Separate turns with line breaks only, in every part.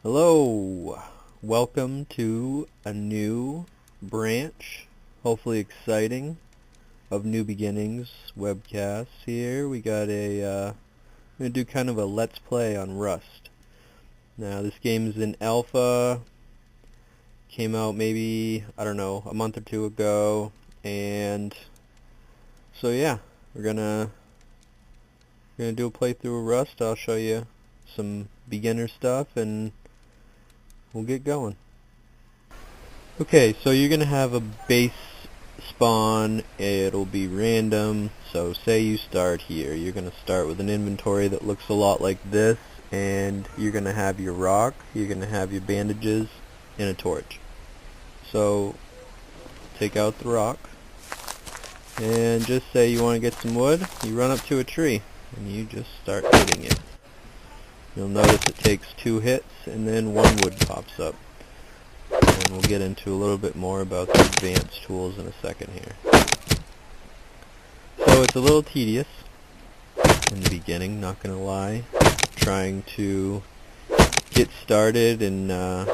Hello, welcome to a new branch, hopefully exciting, of New Beginnings webcasts here. We got I'm going to do kind of a let's play on Rust. Now this game is in alpha, came out maybe, I don't know, a month or two ago, and so yeah, we're gonna do a playthrough of Rust. I'll show you some beginner stuff and we'll get going. Okay, so you're gonna have a base spawn. It'll be random. So say you start here. You're gonna start with an inventory that looks a lot like this, and you're gonna have your rock, you're gonna have your bandages, and a torch. So take out the rock, and just say you want to get some wood. You run up to a tree, and you just start hitting it. You'll notice it takes 2 hits, and then 1 wood pops up. And we'll get into a little bit more about the advanced tools in a second here. So it's a little tedious in the beginning, not gonna lie, trying to get started and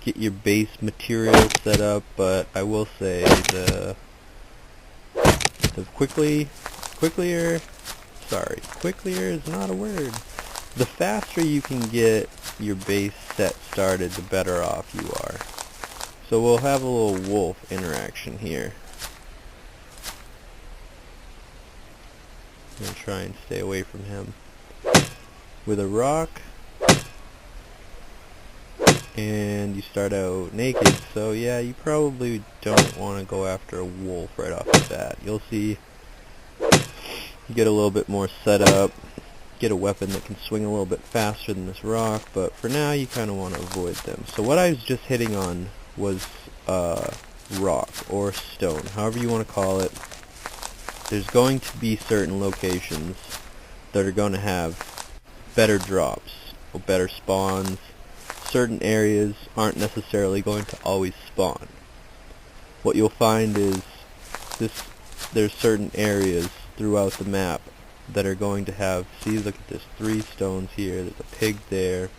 get your base material set up, but I will say the quicklier is not a word. The faster you can get your base set started, the better off you are. So we'll have a little wolf interaction here. I'm going to try and stay away from him. With a rock, and you start out naked, so yeah, you probably don't want to go after a wolf right off the bat. You'll see you get a little bit more set up, get a weapon that can swing a little bit faster than this rock, but for now you kind of want to avoid them. So what I was just hitting on was rock or stone, however you want to call it. There's going to be certain locations that are going to have better drops or better spawns. Certain areas aren't necessarily going to always spawn. What you'll find is there's certain areas throughout the map that are going to have, see, look at this, 3 stones here, there's a pig there.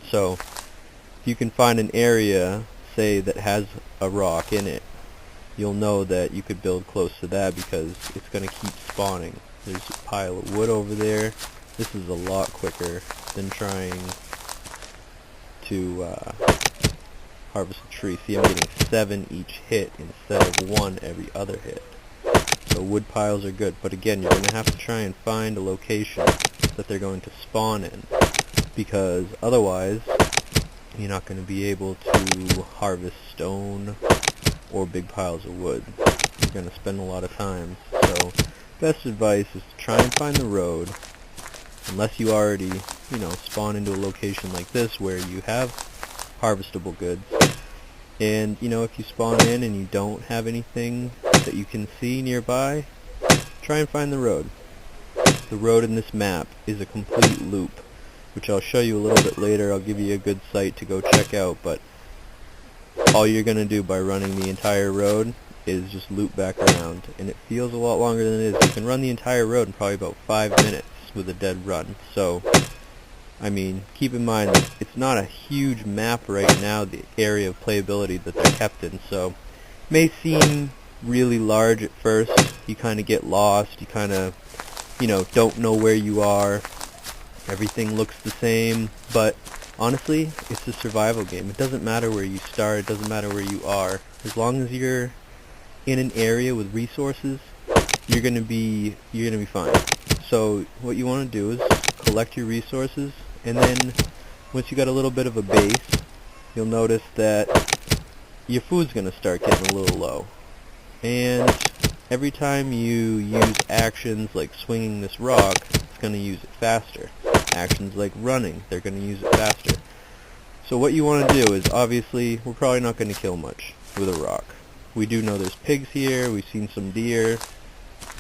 So if you can find an area, say, that has a rock in it, you'll know that you could build close to that because it's going to keep spawning. There's a pile of wood over there. This is a lot quicker than trying to harvest a tree. See, I'm getting 7 each hit instead of 1 every other hit. So wood piles are good, but again, you're going to have to try and find a location that they're going to spawn in, because otherwise you're not going to be able to harvest stone or big piles of wood. You're going to spend a lot of time. So best advice is to try and find the road, unless you already, spawn into a location like this where you have harvestable goods. And, if you spawn in and you don't have anything that you can see nearby, try and find the road. The road in this map is a complete loop, which I'll show you a little bit later. I'll give you a good site to go check out, but all you're going to do by running the entire road is just loop back around, and it feels a lot longer than it is. You can run the entire road in probably about 5 minutes with a dead run. So I mean, keep in mind that it's not a huge map right now, the area of playability that they're kept in, so it may seem really large at first. You kind of get lost, you kind of, don't know where you are. Everything looks the same, but honestly, it's a survival game. It doesn't matter where you start, it doesn't matter where you are. As long as you're in an area with resources, you're gonna be fine. So what you want to do is collect your resources, and then once you got a little bit of a base, you'll notice that your food's going to start getting a little low. And every time you use actions like swinging this rock, it's going to use it faster. Actions like running, they're going to use it faster. So what you want to do is, obviously, we're probably not going to kill much with a rock. We do know there's pigs here, we've seen some deer.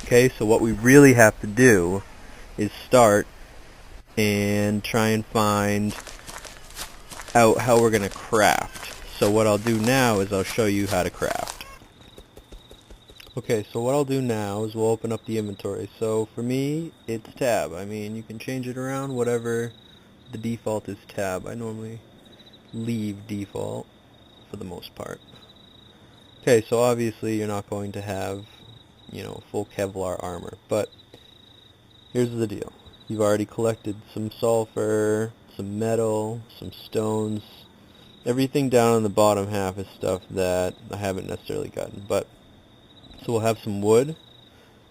Okay, so what we really have to do is start and try and find out how we're going to craft. So what I'll do now is I'll show you how to craft. Okay, so what I'll do now is we'll open up the inventory. So for me, it's tab. I mean, you can change it around, whatever the default is tab. I normally leave default for the most part. Okay, so obviously you're not going to have, full Kevlar armor, but here's the deal. You've already collected some sulfur, some metal, some stones. Everything down on the bottom half is stuff that I haven't necessarily gotten, but so we'll have some wood,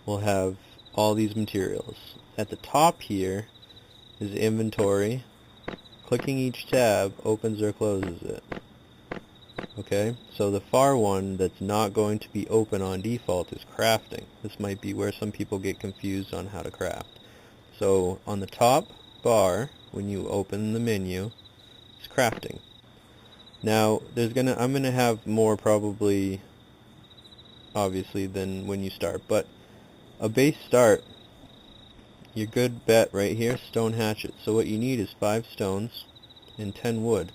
we'll have all these materials. At the top here is inventory. Clicking each tab opens or closes it. Okay, so the far one that's not going to be open on default is crafting. This might be where some people get confused on how to craft. So on the top bar, when you open the menu, it's crafting. Now I'm gonna have more probably, obviously, than when you start, but a base start, your good bet right here, stone hatchet. So what you need is 5 stones and 10 wood.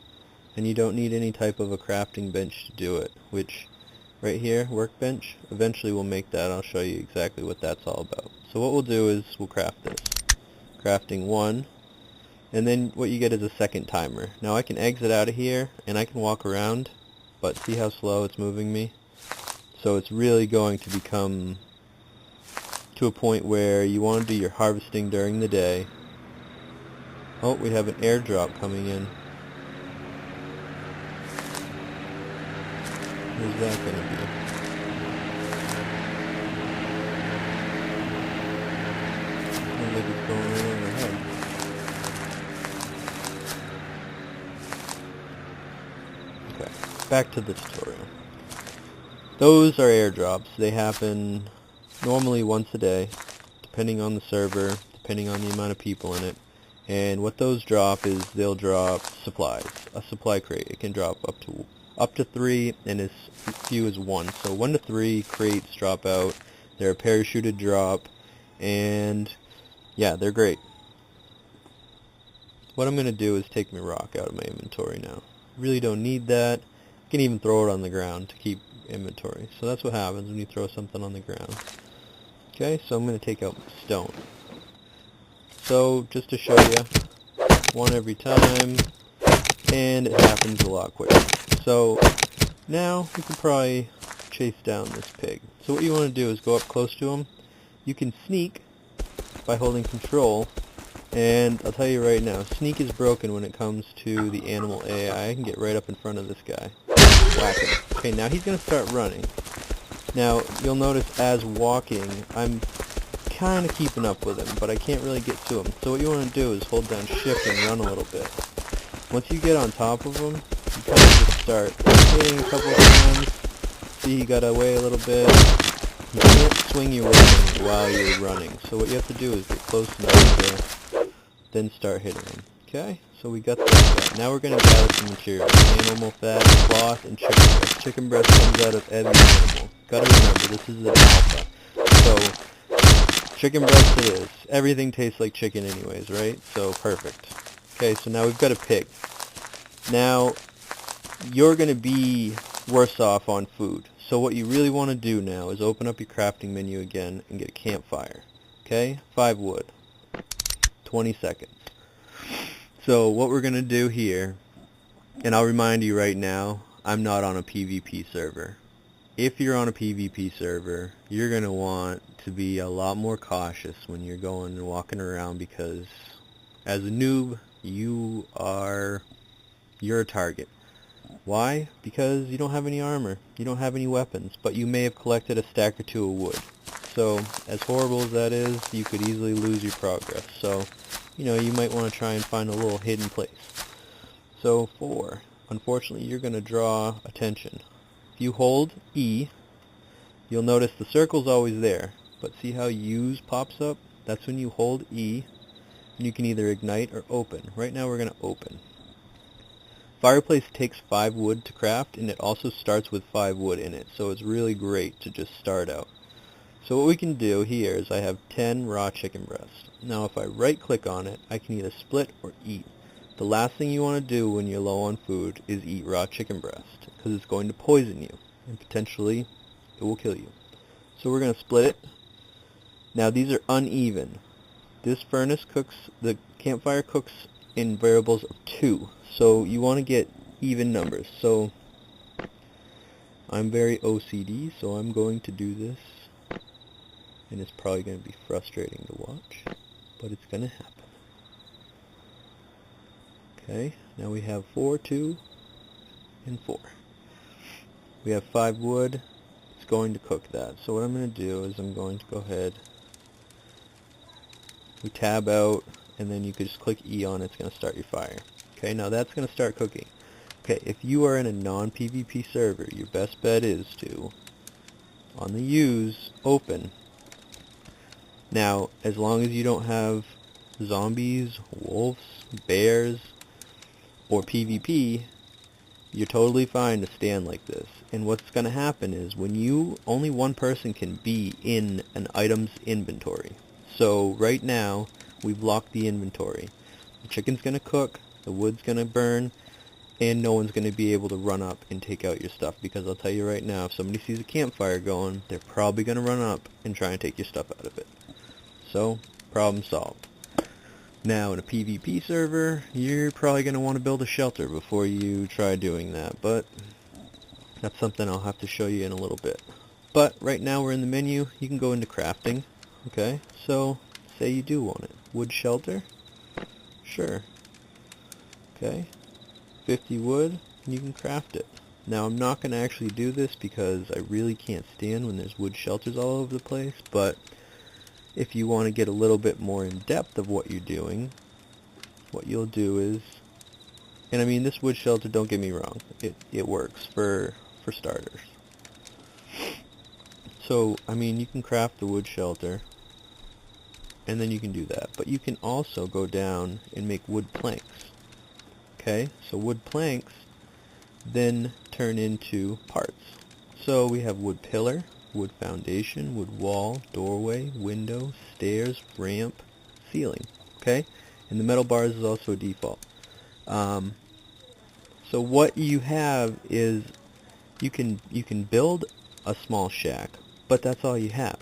And you don't need any type of a crafting bench to do it, which right here, workbench, eventually we'll make that. I'll show you exactly what that's all about. So what we'll do is we'll craft this. Crafting 1, and then what you get is a second timer. Now I can exit out of here and I can walk around, but see how slow it's moving me? So it's really going to become to a point where you want to do your harvesting during the day. Oh, we have an airdrop coming in. Where's that going to be? Looks like it's going right overhead. Okay, back to the tutorial. Those are airdrops. They happen normally once a day, depending on the server, depending on the amount of people in it. And what those drop is they'll drop supplies. A supply crate. It can drop up to 3 and as few as 1. So 1 to 3 crates drop out. They're a parachuted drop, and yeah, they're great. What I'm going to do is take my rock out of my inventory now. Really don't need that. I can even throw it on the ground to keep inventory. So that's what happens when you throw something on the ground. Okay, so I'm going to take out my stone. So just to show you, 1 every time, and it happens a lot quicker. So now we can probably chase down this pig. So what you want to do is go up close to him. You can sneak by holding control, and I'll tell you right now, sneak is broken when it comes to the animal AI. I can get right up in front of this guy. Whack him. Okay, now he's going to start running. Now you'll notice as walking, I'm kind of keeping up with him, but I can't really get to him. So what you want to do is hold down shift and run a little bit. Once you get on top of him, you kind of just start hitting a couple of times. See, he got away a little bit. You can't swing your weapon while you're running. So what you have to do is get close enough to then start hitting him. Okay, so we got that. Now we're going to gather some materials. Animal fat, cloth, and chicken breast. Chicken breast comes out of every animal. Gotta remember, this is an alpha. So, chicken breast it is. Everything tastes like chicken anyways, right? So, perfect. Okay, so now we've got a pig. Now, you're going to be worse off on food. So what you really want to do now is open up your crafting menu again and get a campfire. Okay? 5 wood. 20 seconds. So what we're going to do here, and I'll remind you right now, I'm not on a PvP server. If you're on a PvP server, you're going to want to be a lot more cautious when you're going and walking around, because as a noob, you're a target. Why? Because you don't have any armor, you don't have any weapons, but you may have collected a stack or 2 of wood. So, as horrible as that is, you could easily lose your progress. So, you might want to try and find a little hidden place. So, 4. Unfortunately, you're going to draw attention. If you hold E, you'll notice the circle's always there, but see how use pops up? That's when you hold E, and you can either ignite or open. Right now we're going to open. Fireplace takes 5 wood to craft, and it also starts with 5 wood in it, so it's really great to just start out. So what we can do here is I have 10 raw chicken breasts. Now if I right click on it, I can either split or eat. The last thing you want to do when you're low on food is eat raw chicken breast, because it's going to poison you, and potentially it will kill you. So we're going to split it. Now these are uneven. This furnace cooks, the campfire cooks in variables of 2. So you want to get even numbers. So I'm very OCD, so I'm going to do this, and it's probably going to be frustrating to watch, but it's going to happen. Okay, now we have 4, 2, and 4. We have 5 wood. It's going to cook that. So what I'm going to do is I'm going to go ahead, we tab out, and then you can just click E on it. It's going to start your fire. Okay, now that's going to start cooking. Okay, if you are in a non-PvP server, your best bet is to, on the use, open. Now, as long as you don't have zombies, wolves, bears, or PvP, you're totally fine to stand like this. And what's going to happen is when only one person can be in an item's inventory. So right now, we've locked the inventory. The chicken's going to cook, the wood's going to burn, and no one's going to be able to run up and take out your stuff, because I'll tell you right now, if somebody sees a campfire going, they're probably going to run up and try and take your stuff out of it. So, problem solved. Now, in a PvP server, you're probably going to want to build a shelter before you try doing that, but that's something I'll have to show you in a little bit. But right now we're in the menu. You can go into crafting. Okay, so say you do want it. Wood shelter? Sure. Okay, 50 wood, and you can craft it. Now, I'm not going to actually do this because I really can't stand when there's wood shelters all over the place, but if you want to get a little bit more in depth of what you're doing, what you'll do is, and I mean, this wood shelter, don't get me wrong, it works for starters. So, I mean, you can craft the wood shelter, and then you can do that. But you can also go down and make wood planks. Okay, so wood planks then turn into parts. So we have wood pillar, wood foundation, wood wall, doorway, window, stairs, ramp, ceiling. Okay, and the metal bars is also a default. So what you have is you can build a small shack, but that's all you have.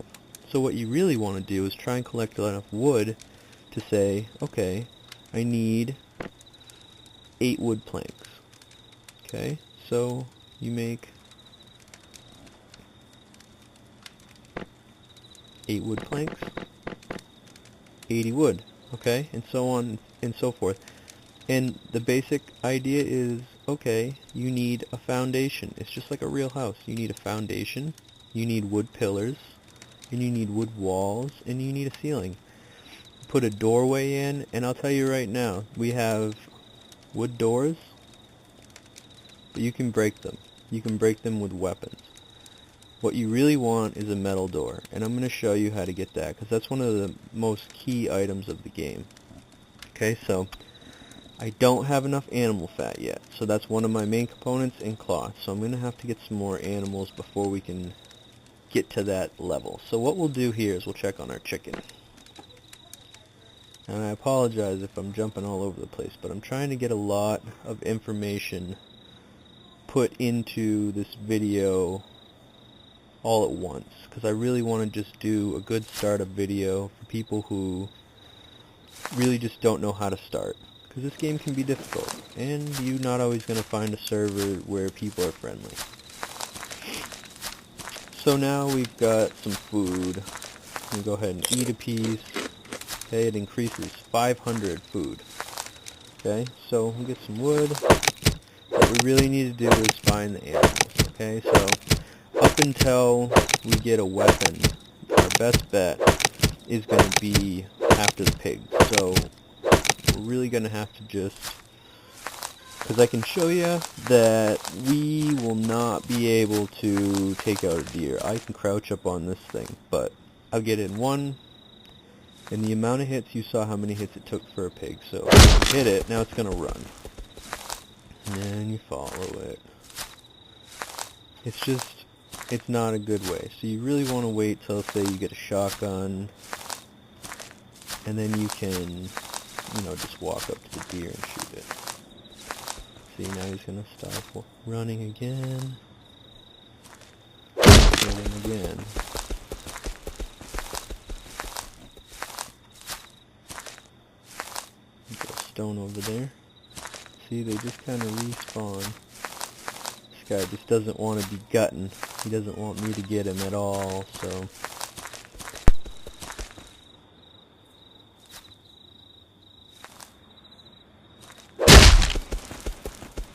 So what you really want to do is try and collect enough wood to say, okay, I need 8 wood planks. Okay, so you make 8 wood planks, 80 wood, okay, and so on and so forth. And the basic idea is, okay, you need a foundation. It's just like a real house. You need a foundation, you need wood pillars, and you need wood walls, and you need a ceiling. Put a doorway in, and I'll tell you right now, we have wood doors, but you can break them. You can break them with weapons. What you really want is a metal door, and I'm going to show you how to get that, because that's one of the most key items of the game. Okay, so I don't have enough animal fat yet, so that's one of my main components, in cloth. So I'm going to have to get some more animals before we can get to that level. So what we'll do here is we'll check on our chicken. And I apologize if I'm jumping all over the place, but I'm trying to get a lot of information put into this video all at once, because I really want to just do a good startup video for people who really just don't know how to start, because this game can be difficult, and you're not always going to find a server where people are friendly. So now we've got some food. We go ahead and eat a piece. Okay, it increases 500 food. Okay, so we'll get some wood. What we really need to do is find the animals. Okay, so up until we get a weapon, our best bet is going to be after the pigs. So we're really going to have to just, because I can show you that we will not be able to take out a deer. I can crouch up on this thing, but I'll get in one, and the amount of hits, you saw how many hits it took for a pig. So you hit it, now it's going to run. And then you follow it. It's just, it's not a good way. So you really want to wait till, say, you get a shotgun, and then you can, just walk up to the deer and shoot it. See, now he's going to stop running again. Running again. Get a stone over there. See, they just kind of respawn. This guy just doesn't want to be gutting. He doesn't want me to get him at all, so...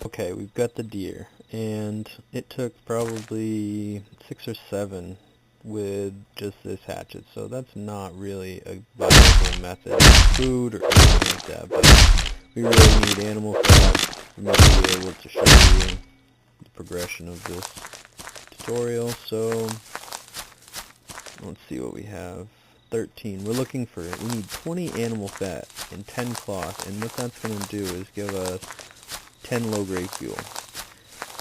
Okay, we've got the deer, and it took probably 6 or 7 with just this hatchet, so that's not really a viable method of food or anything like that, but we really need animal fat for me to be able to show you the progression of this tutorial. So let's see what we have. 13. We're looking for, we need 20 animal fat and 10 cloth, and what that's going to do is give us 10 low-grade fuel,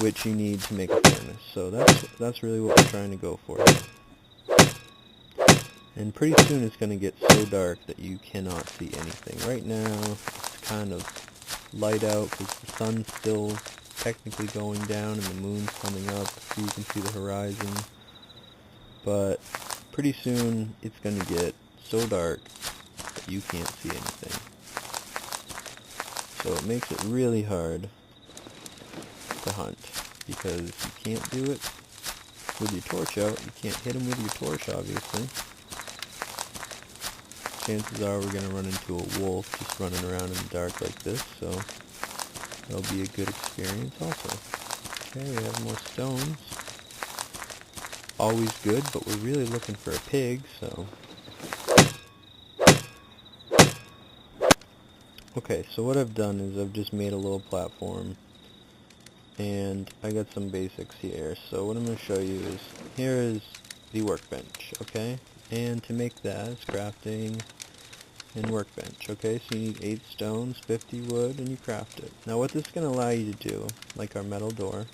which you need to make a furnace. So that's really what we're trying to go for here. And pretty soon it's going to get so dark that you cannot see anything. Right now it's kind of light out because the sun's still technically going down and the moon's coming up, so you can see the horizon. But pretty soon it's going to get so dark that you can't see anything. So it makes it really hard to hunt because you can't do it with your torch out. You can't hit them with your torch, obviously. Chances are we're going to run into a wolf just running around in the dark like this, so that'll be a good experience also. Okay, we have more stones. Always good, but we're really looking for a pig, so... Okay, so what I've done is I've just made a little platform, and I got some basics here. So what I'm going to show you is, here is the workbench, okay? And to make that is crafting and workbench, okay? So you need 8 stones, 50 wood, and you craft it. Now what this is going to allow you to do, like our metal door,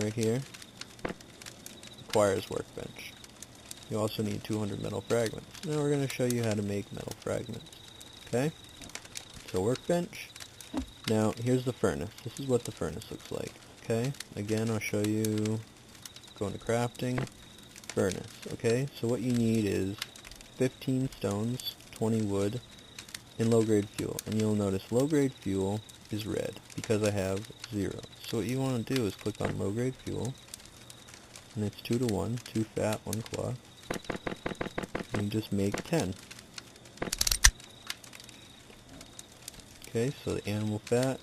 right here, requires workbench. You also need 200 metal fragments. Now we're going to show you how to make metal fragments, okay? So workbench. Now here's the furnace. This is what the furnace looks like. Okay. Again, I'll show you. Go into crafting. Furnace. Okay. So what you need is 15 stones, 20 wood, and low-grade fuel. And you'll notice low-grade fuel is red because I have 0. So what you want to do is click on low-grade fuel, and it's 2 to 1, 2 fat, 1 cloth, and you just make 10. Okay, so the animal fat,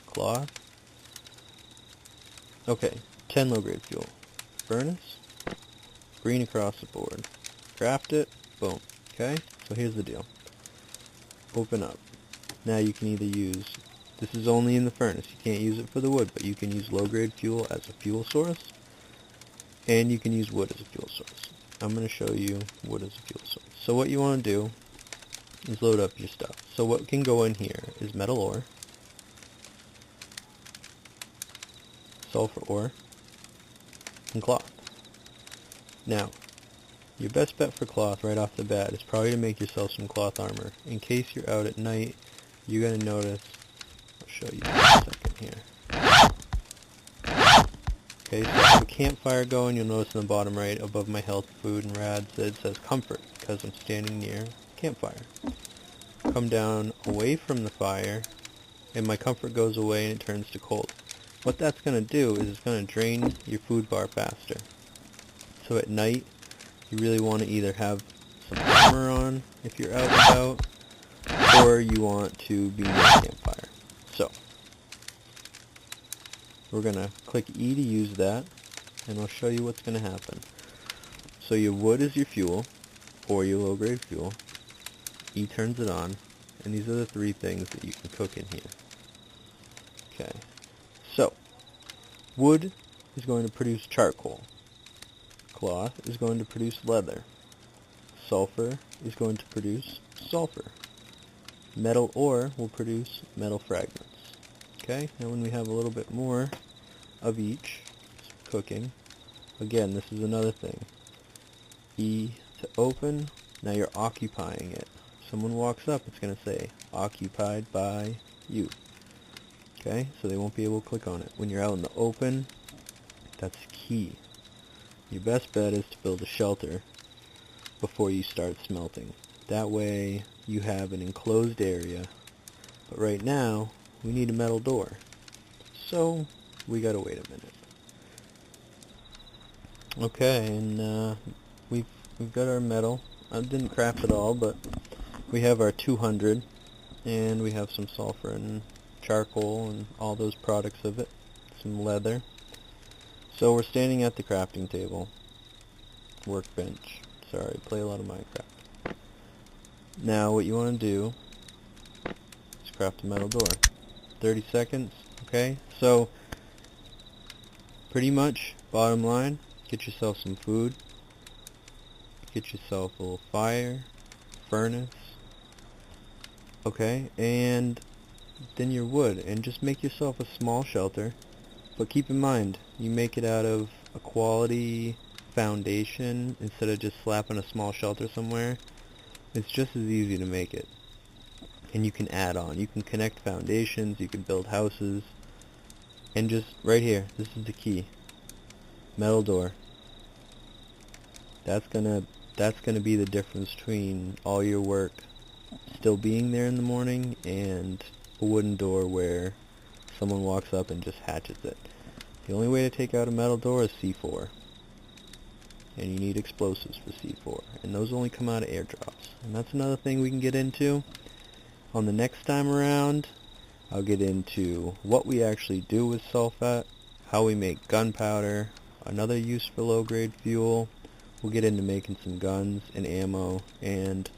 cloth. Okay, 10 low-grade fuel. Furnace, green across the board. Craft it, boom. Okay, so here's the deal. Open up. Now you can either use, this is only in the furnace, you can't use it for the wood, but you can use low-grade fuel as a fuel source, and you can use wood as a fuel source. I'm going to show you wood as a fuel source. So what you want to do is load up your stuff. So what can go in here is metal ore, sulfur ore, and cloth. Now, your best bet for cloth right off the bat is probably to make yourself some cloth armor. In case you're out at night, you're going to notice, I'll show you in a second here. Okay, so I have a campfire going. You'll notice in the bottom right above my health, food, and rads it says comfort because I'm standing near a campfire. Come down away from the fire, and my comfort goes away and it turns to cold. What that's going to do is it's going to drain your food bar faster. So at night, you really want to either have some armor on if you're out and about, or you want to be near a campfire. So, we're going to click E to use that, and I'll show you what's going to happen. So your wood is your fuel, or your low-grade fuel. E turns it on, and these are the 3 things that you can cook in here. Okay, so wood is going to produce charcoal. Cloth is going to produce leather. Sulfur is going to produce sulfur. Metal ore will produce metal fragments. Okay, now when we have a little bit more of each cooking, again, this is another thing. E to open, now you're occupying it. Someone walks up, it's going to say, occupied by you. Okay, so they won't be able to click on it. When you're out in the open, that's key. Your best bet is to build a shelter before you start smelting. That way, you have an enclosed area. But right now, we need a metal door. So we gotta wait a minute. Okay, and we've got our metal. I didn't craft it all, but we have our 200, and we have some sulfur and charcoal and all those products of it. Some leather. So we're standing at the crafting table. Workbench. Sorry, play a lot of Minecraft. Now what you want to do is craft a metal door. 30 seconds, okay? So, pretty much, bottom line, get yourself some food. Get yourself a little fire, furnace, okay? And then your wood, and just make yourself a small shelter. But keep in mind, you make it out of a quality foundation instead of just slapping a small shelter somewhere. It's just as easy to make it. And you can add on. You can connect foundations, you can build houses. And just right here, this is the key. Metal door. That's gonna be the difference between all your work still being there in the morning and a wooden door where someone walks up and just hatchets it. The only way to take out a metal door is C4. And you need explosives for C4. And those only come out of airdrops. And that's another thing we can get into. On the next time around, I'll get into what we actually do with sulfate, how we make gunpowder, another use for low-grade fuel. We'll get into making some guns and ammo and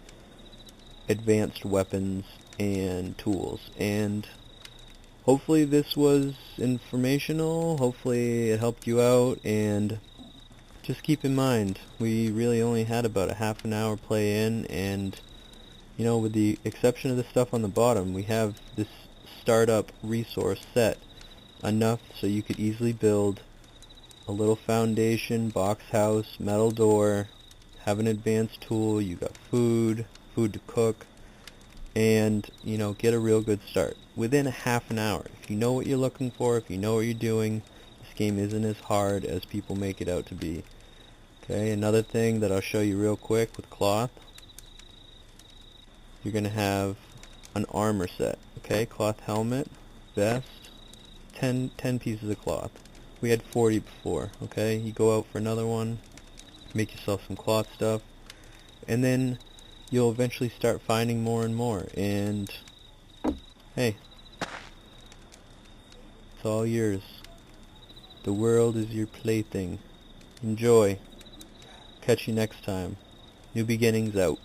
advanced weapons and tools. And hopefully this was informational, hopefully it helped you out, and just keep in mind, we really only had about a half an hour play in, and you know, with the exception of the stuff on the bottom, we have this startup resource set enough so you could easily build a little foundation, box house, metal door, have an advanced tool, you got food to cook, and, you know, get a real good start within a half an hour. If you know what you're looking for, if you know what you're doing, this game isn't as hard as people make it out to be. Okay, another thing that I'll show you real quick with cloth, you're going to have an armor set. Okay, cloth helmet, vest, 10 pieces of cloth. We had 40 before. Okay, you go out for another one, make yourself some cloth stuff, and then you'll eventually start finding more and more. And hey, it's all yours. The world is your plaything. Enjoy. Catch you next time. New Beginnings out.